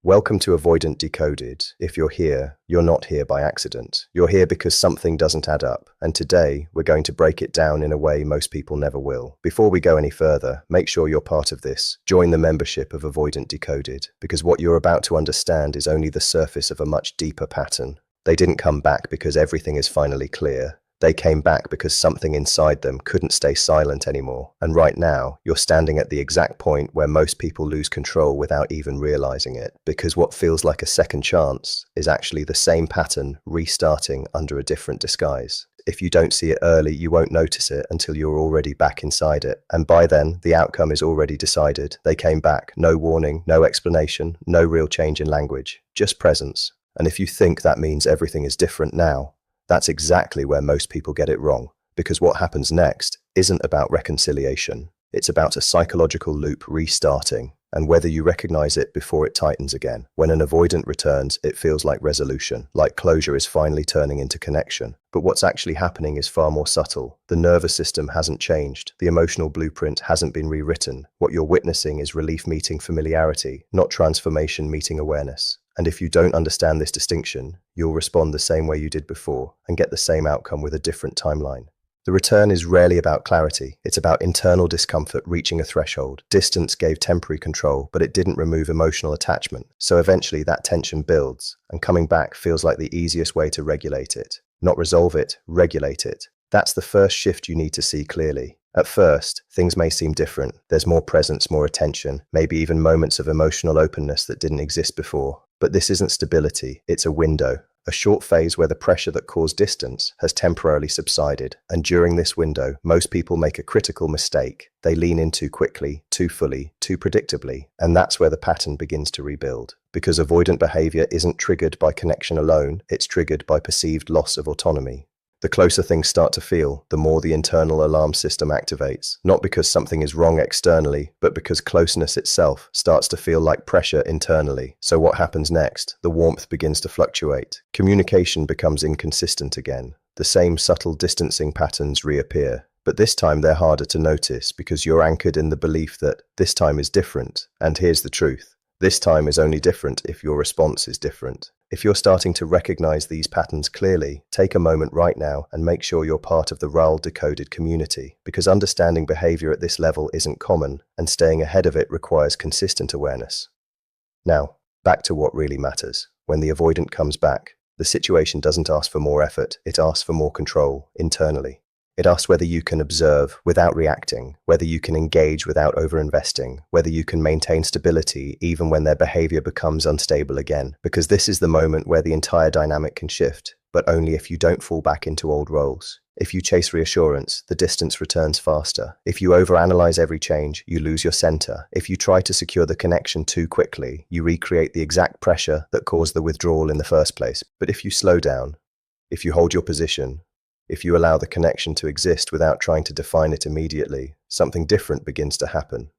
Welcome to Avoidant Decoded. If you're here, you're not here by accident. You're here because something doesn't add up, and today we're going to break it down in a way most people never will. Before we go any further, make sure you're part of this. Join the membership of Avoidant Decoded, because what you're about to understand is only the surface of a much deeper pattern. They didn't come back because everything is finally clear. They came back because something inside them couldn't stay silent anymore. And right now, you're standing at the exact point where most people lose control without even realizing it. Because what feels like a second chance is actually the same pattern restarting under a different disguise. If you don't see it early, you won't notice it until you're already back inside it. And by then, the outcome is already decided. They came back. No warning, no explanation, no real change in language, just presence. And if you think that means everything is different now, that's exactly where most people get it wrong, because what happens next isn't about reconciliation. It's about a psychological loop restarting, and whether you recognize it before it tightens again. When an avoidant returns, it feels like resolution, like closure is finally turning into connection. But what's actually happening is far more subtle. The nervous system hasn't changed. The emotional blueprint hasn't been rewritten. What you're witnessing is relief meeting familiarity, not transformation meeting awareness. And if you don't understand this distinction, you'll respond the same way you did before and get the same outcome with a different timeline. The return is rarely about clarity. It's about internal discomfort reaching a threshold. Distance gave temporary control, but it didn't remove emotional attachment. So eventually that tension builds, and coming back feels like the easiest way to regulate it. Not resolve it, regulate it. That's the first shift you need to see clearly. At first, things may seem different. There's more presence, more attention, maybe even moments of emotional openness that didn't exist before. But this isn't stability, it's a window, a short phase where the pressure that caused distance has temporarily subsided. And during this window, most people make a critical mistake. They lean in too quickly, too fully, too predictably, and that's where the pattern begins to rebuild. Because avoidant behavior isn't triggered by connection alone, it's triggered by perceived loss of autonomy. The closer things start to feel, the more the internal alarm system activates, not because something is wrong externally, but because closeness itself starts to feel like pressure internally. So what happens next? The warmth begins to fluctuate. Communication becomes inconsistent again. The same subtle distancing patterns reappear. But this time they're harder to notice because you're anchored in the belief that this time is different. And here's the truth. This time is only different if your response is different. If you're starting to recognize these patterns clearly, take a moment right now and make sure you're part of the RAL Decoded community, because understanding behavior at this level isn't common, and staying ahead of it requires consistent awareness. Now, back to what really matters. When the avoidant comes back, the situation doesn't ask for more effort, it asks for more control internally. It asks whether you can observe without reacting, whether you can engage without overinvesting, whether you can maintain stability even when their behavior becomes unstable again. Because this is the moment where the entire dynamic can shift, but only if you don't fall back into old roles. If you chase reassurance, the distance returns faster. If you overanalyze every change, you lose your center. If you try to secure the connection too quickly, you recreate the exact pressure that caused the withdrawal in the first place. But if you slow down, if you hold your position, if you allow the connection to exist without trying to define it immediately, something different begins to happen.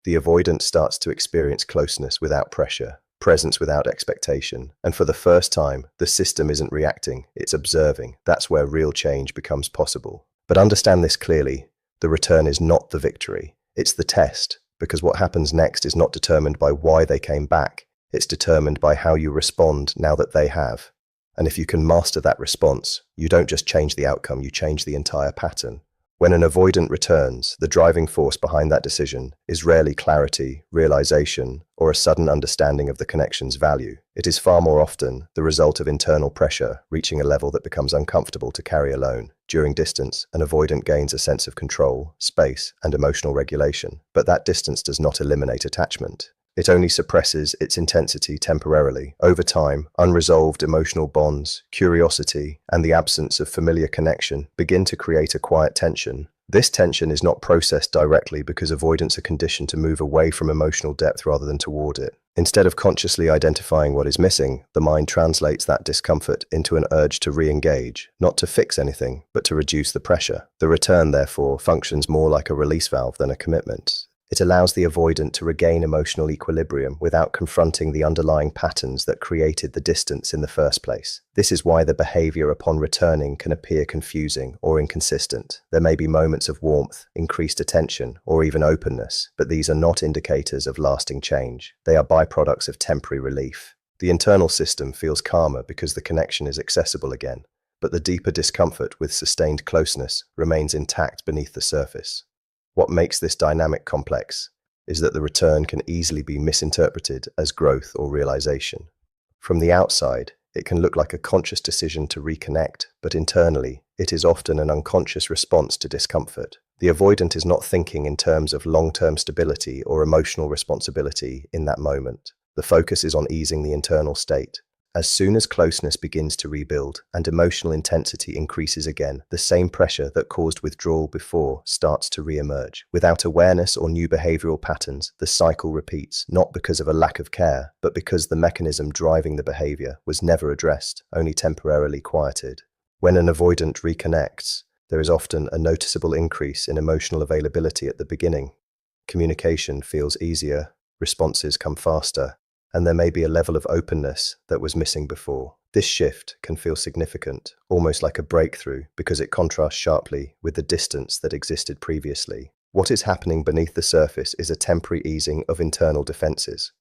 The avoidant starts to experience closeness without pressure, presence without expectation, and for the first time, the system isn't reacting, it's observing. That's where real change becomes possible. But understand this clearly, the return is not the victory, it's the test, because what happens next is not determined by why they came back, it's determined by how you respond now that they have. And if you can master that response, you don't just change the outcome, you change the entire pattern. When an avoidant returns, the driving force behind that decision is rarely clarity, realization, or a sudden understanding of the connection's value. It is far more often the result of internal pressure reaching a level that becomes uncomfortable to carry alone. During distance, an avoidant gains a sense of control, space, and emotional regulation. But that distance does not eliminate attachment. It only suppresses its intensity temporarily. Over time, unresolved emotional bonds, curiosity, and the absence of familiar connection begin to create a quiet tension. This tension is not processed directly because avoidants are conditioned to move away from emotional depth rather than toward it. Instead of consciously identifying what is missing, the mind translates that discomfort into an urge to re-engage, not to fix anything, but to reduce the pressure. The return, therefore, functions more like a release valve than a commitment. It allows the avoidant to regain emotional equilibrium without confronting the underlying patterns that created the distance in the first place. This is why the behavior upon returning can appear confusing or inconsistent. There may be moments of warmth, increased attention, or even openness, but these are not indicators of lasting change. They are byproducts of temporary relief. The internal system feels calmer because the connection is accessible again, but the deeper discomfort with sustained closeness remains intact beneath the surface. What makes this dynamic complex is that the return can easily be misinterpreted as growth or realization. From the outside, it can look like a conscious decision to reconnect, but internally, it is often an unconscious response to discomfort. The avoidant is not thinking in terms of long-term stability or emotional responsibility in that moment. The focus is on easing the internal state. As soon as closeness begins to rebuild and emotional intensity increases again, the same pressure that caused withdrawal before starts to re-emerge. Without awareness or new behavioral patterns, the cycle repeats, not because of a lack of care, but because the mechanism driving the behavior was never addressed, only temporarily quieted. When an avoidant reconnects, there is often a noticeable increase in emotional availability at the beginning. Communication feels easier, responses come faster, and there may be a level of openness that was missing before. This shift can feel significant, almost like a breakthrough, because it contrasts sharply with the distance that existed previously. What is happening beneath the surface is a temporary easing of internal defenses.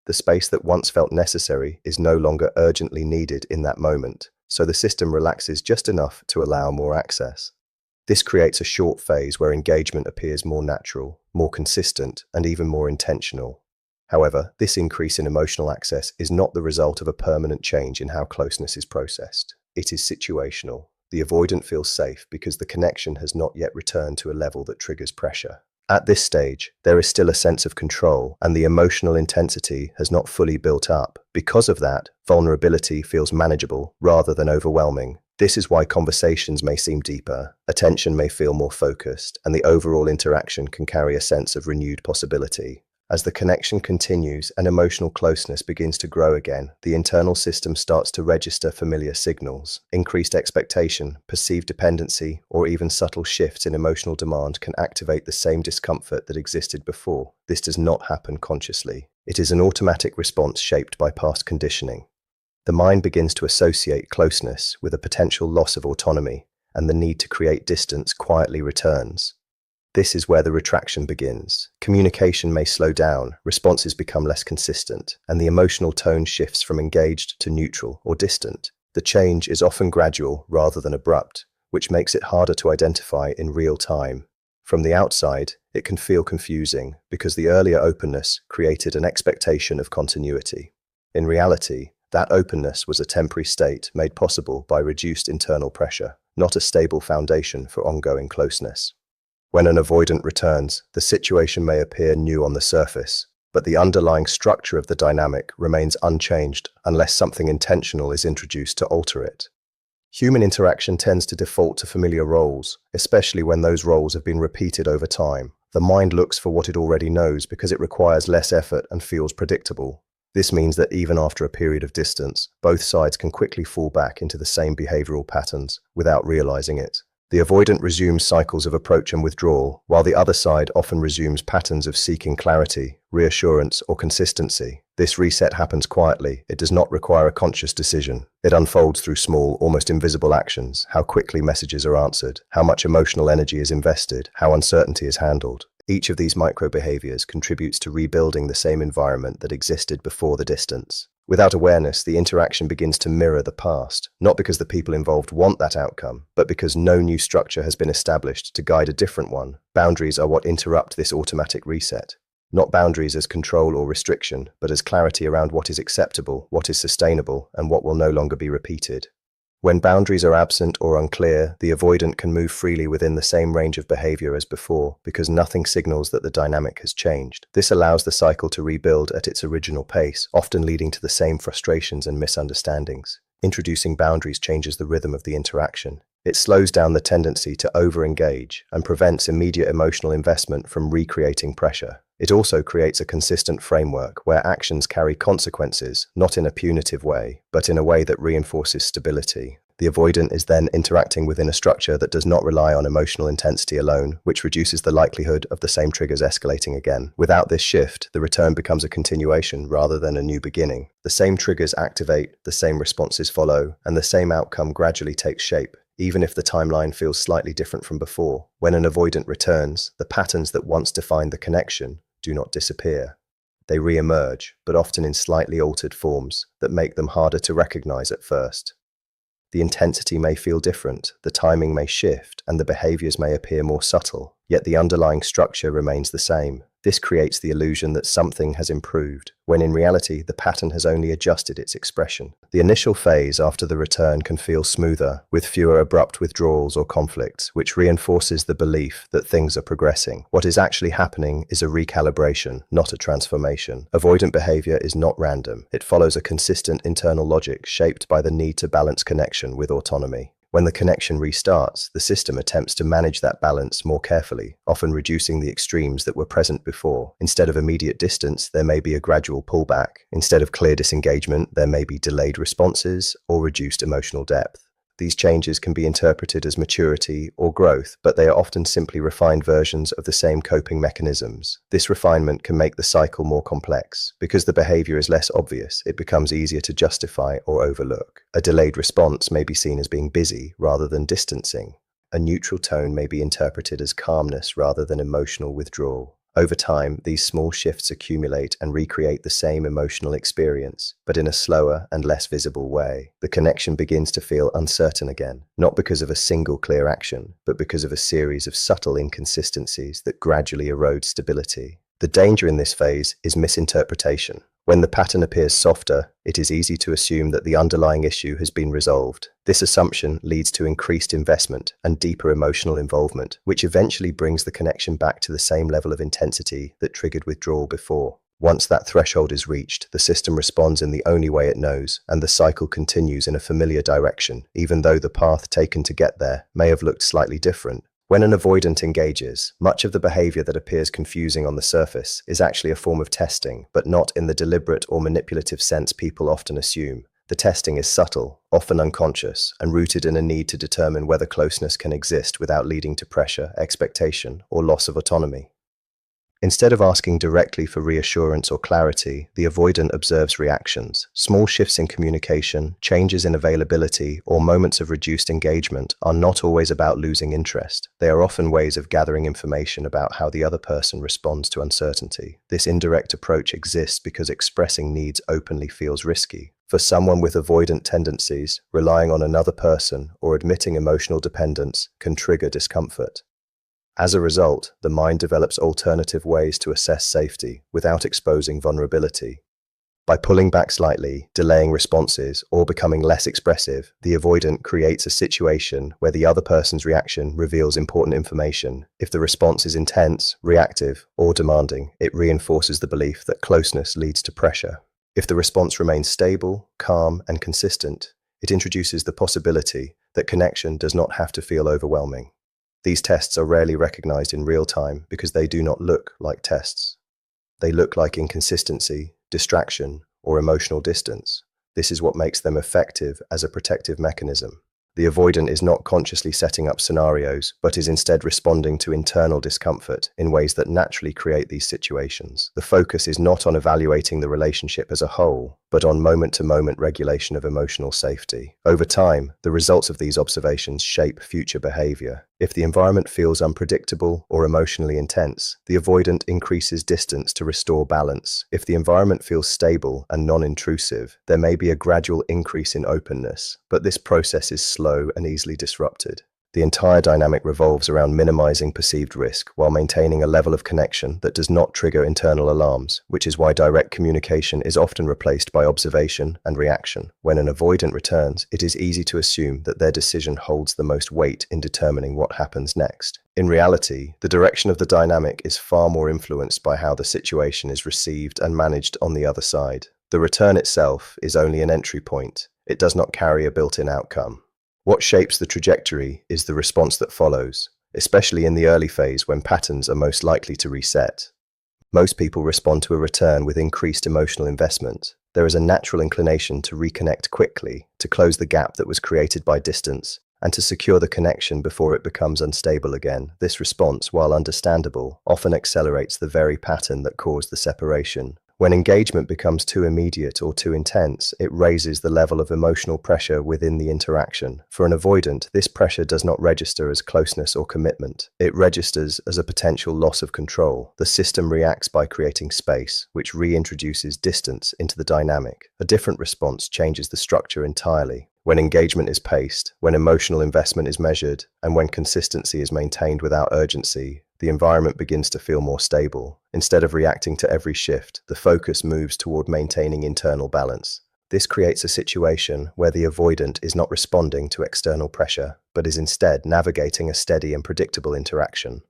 The space that once felt necessary is no longer urgently needed in that moment, so the system relaxes just enough to allow more access. This creates a short phase where engagement appears more natural, more consistent, and even more intentional. However, this increase in emotional access is not the result of a permanent change in how closeness is processed. It is situational. The avoidant feels safe because the connection has not yet returned to a level that triggers pressure. At this stage, there is still a sense of control, and the emotional intensity has not fully built up. Because of that, vulnerability feels manageable rather than overwhelming. This is why conversations may seem deeper, attention may feel more focused, and the overall interaction can carry a sense of renewed possibility. As the connection continues and emotional closeness begins to grow again, the internal system starts to register familiar signals. Increased expectation, perceived dependency, or even subtle shifts in emotional demand can activate the same discomfort that existed before. This does not happen consciously. It is an automatic response shaped by past conditioning. The mind begins to associate closeness with a potential loss of autonomy, and the need to create distance quietly returns. This is where the retraction begins. Communication may slow down, responses become less consistent, and the emotional tone shifts from engaged to neutral or distant. The change is often gradual rather than abrupt, which makes it harder to identify in real time. From the outside, it can feel confusing because the earlier openness created an expectation of continuity. In reality, that openness was a temporary state made possible by reduced internal pressure, not a stable foundation for ongoing closeness. When an avoidant returns, the situation may appear new on the surface, but the underlying structure of the dynamic remains unchanged unless something intentional is introduced to alter it. Human interaction tends to default to familiar roles, especially when those roles have been repeated over time. The mind looks for what it already knows because it requires less effort and feels predictable. This means that even after a period of distance, both sides can quickly fall back into the same behavioral patterns without realizing it. The avoidant resumes cycles of approach and withdrawal, while the other side often resumes patterns of seeking clarity, reassurance, or consistency. This reset happens quietly. It does not require a conscious decision. It unfolds through small, almost invisible actions: how quickly messages are answered, how much emotional energy is invested, how uncertainty is handled. Each of these micro-behaviors contributes to rebuilding the same environment that existed before the distance. Without awareness, the interaction begins to mirror the past, not because the people involved want that outcome, but because no new structure has been established to guide a different one. Boundaries are what interrupt this automatic reset. Not boundaries as control or restriction, but as clarity around what is acceptable, what is sustainable, and what will no longer be repeated. When boundaries are absent or unclear, the avoidant can move freely within the same range of behavior as before, because nothing signals that the dynamic has changed. This allows the cycle to rebuild at its original pace, often leading to the same frustrations and misunderstandings. Introducing boundaries changes the rhythm of the interaction. It slows down the tendency to over-engage and prevents immediate emotional investment from recreating pressure. It also creates a consistent framework where actions carry consequences, not in a punitive way, but in a way that reinforces stability. The avoidant is then interacting within a structure that does not rely on emotional intensity alone, which reduces the likelihood of the same triggers escalating again. Without this shift, the return becomes a continuation rather than a new beginning. The same triggers activate, the same responses follow, and the same outcome gradually takes shape, even if the timeline feels slightly different from before. When an avoidant returns, the patterns that once defined the connection do not disappear. They re-emerge, but often in slightly altered forms that make them harder to recognize at first. The intensity may feel different, the timing may shift, and the behaviors may appear more subtle, yet the underlying structure remains the same. This creates the illusion that something has improved, when in reality the pattern has only adjusted its expression. The initial phase after the return can feel smoother, with fewer abrupt withdrawals or conflicts, which reinforces the belief that things are progressing. What is actually happening is a recalibration, not a transformation. Avoidant behavior is not random. It follows a consistent internal logic shaped by the need to balance connection with autonomy. When the connection restarts, the system attempts to manage that balance more carefully, often reducing the extremes that were present before. Instead of immediate distance, there may be a gradual pullback. Instead of clear disengagement, there may be delayed responses or reduced emotional depth. These changes can be interpreted as maturity or growth, but they are often simply refined versions of the same coping mechanisms. This refinement can make the cycle more complex. Because the behavior is less obvious, it becomes easier to justify or overlook. A delayed response may be seen as being busy rather than distancing. A neutral tone may be interpreted as calmness rather than emotional withdrawal. Over time, these small shifts accumulate and recreate the same emotional experience, but in a slower and less visible way. The connection begins to feel uncertain again, not because of a single clear action, but because of a series of subtle inconsistencies that gradually erode stability. The danger in this phase is misinterpretation. When the pattern appears softer, it is easy to assume that the underlying issue has been resolved. This assumption leads to increased investment and deeper emotional involvement, which eventually brings the connection back to the same level of intensity that triggered withdrawal before. Once that threshold is reached, the system responds in the only way it knows, and the cycle continues in a familiar direction, even though the path taken to get there may have looked slightly different. When an avoidant engages, much of the behavior that appears confusing on the surface is actually a form of testing, but not in the deliberate or manipulative sense people often assume. The testing is subtle, often unconscious, and rooted in a need to determine whether closeness can exist without leading to pressure, expectation, or loss of autonomy. Instead of asking directly for reassurance or clarity, the avoidant observes reactions. Small shifts in communication, changes in availability, or moments of reduced engagement are not always about losing interest. They are often ways of gathering information about how the other person responds to uncertainty. This indirect approach exists because expressing needs openly feels risky. For someone with avoidant tendencies, relying on another person or admitting emotional dependence can trigger discomfort. As a result, the mind develops alternative ways to assess safety without exposing vulnerability. By pulling back slightly, delaying responses, or becoming less expressive, the avoidant creates a situation where the other person's reaction reveals important information. If the response is intense, reactive, or demanding, it reinforces the belief that closeness leads to pressure. If the response remains stable, calm, and consistent, it introduces the possibility that connection does not have to feel overwhelming. These tests are rarely recognized in real time because they do not look like tests. They look like inconsistency, distraction, or emotional distance. This is what makes them effective as a protective mechanism. The avoidant is not consciously setting up scenarios, but is instead responding to internal discomfort in ways that naturally create these situations. The focus is not on evaluating the relationship as a whole, but on moment-to-moment regulation of emotional safety. Over time, the results of these observations shape future behavior. If the environment feels unpredictable or emotionally intense, the avoidant increases distance to restore balance. If the environment feels stable and non-intrusive, there may be a gradual increase in openness, but this process is slow and easily disrupted. The entire dynamic revolves around minimizing perceived risk while maintaining a level of connection that does not trigger internal alarms, which is why direct communication is often replaced by observation and reaction. When an avoidant returns, it is easy to assume that their decision holds the most weight in determining what happens next. In reality, the direction of the dynamic is far more influenced by how the situation is received and managed on the other side. The return itself is only an entry point. It does not carry a built-in outcome. What shapes the trajectory is the response that follows, especially in the early phase when patterns are most likely to reset. Most people respond to a return with increased emotional investment. there is a natural inclination to reconnect quickly, to close the gap that was created by distance, and to secure the connection before it becomes unstable again. This response, while understandable, often accelerates the very pattern that caused the separation. When engagement becomes too immediate or too intense, it raises the level of emotional pressure within the interaction. For an avoidant, this pressure does not register as closeness or commitment. It registers as a potential loss of control. The system reacts by creating space, which reintroduces distance into the dynamic. A different response changes the structure entirely. When engagement is paced, when emotional investment is measured, and when consistency is maintained without urgency, the environment begins to feel more stable. Instead of reacting to every shift, the focus moves toward maintaining internal balance. This creates a situation where the avoidant is not responding to external pressure, but is instead navigating a steady and predictable interaction.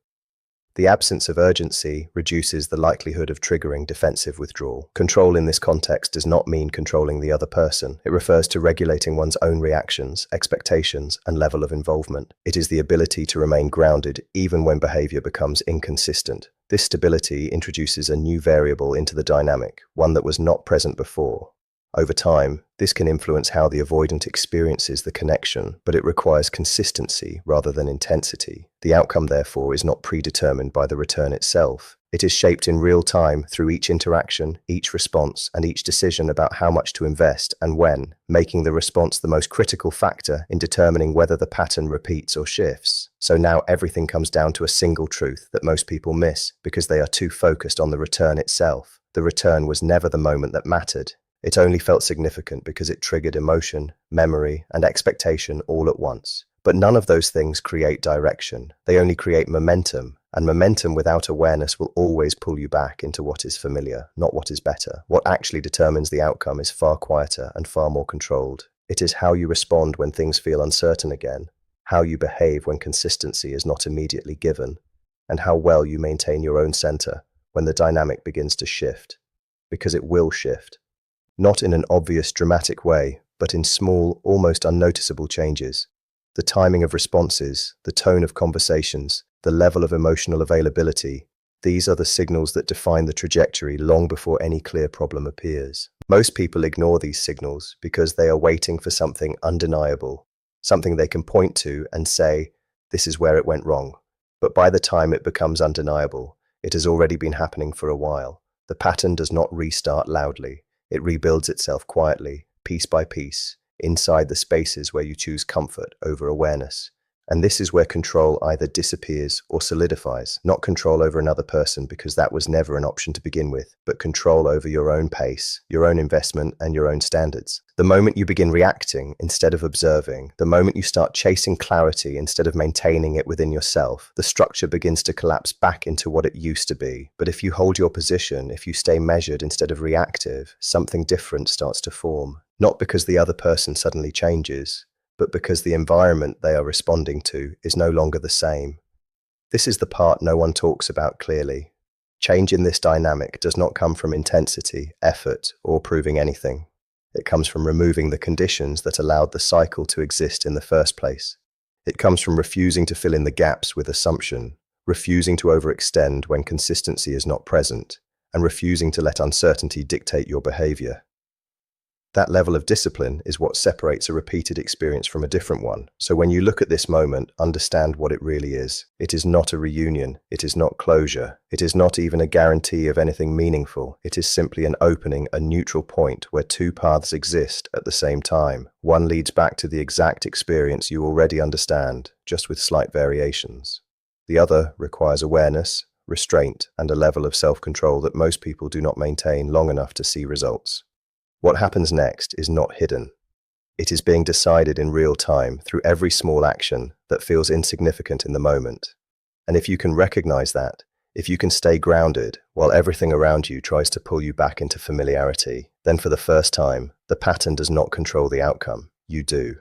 The absence of urgency reduces the likelihood of triggering defensive withdrawal. Control in this context does not mean controlling the other person. It refers to regulating one's own reactions, expectations, and level of involvement. It is the ability to remain grounded even when behavior becomes inconsistent. This stability introduces a new variable into the dynamic, one that was not present before. Over time, this can influence how the avoidant experiences the connection, but it requires consistency rather than intensity. The outcome, therefore, is not predetermined by the return itself. It is shaped in real time through each interaction, each response, and each decision about how much to invest and when, making the response the most critical factor in determining whether the pattern repeats or shifts. So now everything comes down to a single truth that most people miss because they are too focused on the return itself. The return was never the moment that mattered. It only felt significant because it triggered emotion, memory, and expectation all at once. But none of those things create direction. They only create momentum, and momentum without awareness will always pull you back into what is familiar, not what is better. What actually determines the outcome is far quieter and far more controlled. It is how you respond when things feel uncertain again, how you behave when consistency is not immediately given, and how well you maintain your own center when the dynamic begins to shift. Because it will shift. Not in an obvious, dramatic way, but in small, almost unnoticeable changes. The timing of responses, the tone of conversations, the level of emotional availability, these are the signals that define the trajectory long before any clear problem appears. Most people ignore these signals because they are waiting for something undeniable, something they can point to and say, this is where it went wrong. But by the time it becomes undeniable, it has already been happening for a while. The pattern does not restart loudly. It rebuilds itself quietly, piece by piece, inside the spaces where you choose comfort over awareness. And this is where control either disappears or solidifies. Not control over another person, because that was never an option to begin with, but control over your own pace, your own investment, and your own standards. The moment you begin reacting instead of observing, the moment you start chasing clarity instead of maintaining it within yourself, the structure begins to collapse back into what it used to be. But if you hold your position, if you stay measured instead of reactive, something different starts to form. Not because the other person suddenly changes, but because the environment they are responding to is no longer the same. This is the part no one talks about clearly. Change in this dynamic does not come from intensity, effort, or proving anything. It comes from removing the conditions that allowed the cycle to exist in the first place. It comes from refusing to fill in the gaps with assumption, refusing to overextend when consistency is not present, and refusing to let uncertainty dictate your behavior. That level of discipline is what separates a repeated experience from a different one. So when you look at this moment, understand what it really is. It is not a reunion. It is not closure. It is not even a guarantee of anything meaningful. It is simply an opening, a neutral point where two paths exist at the same time. One leads back to the exact experience you already understand, just with slight variations. The other requires awareness, restraint, and a level of self-control that most people do not maintain long enough to see results. What happens next is not hidden. It is being decided in real time through every small action that feels insignificant in the moment. And if you can recognize that, if you can stay grounded while everything around you tries to pull you back into familiarity, then for the first time, the pattern does not control the outcome. You do.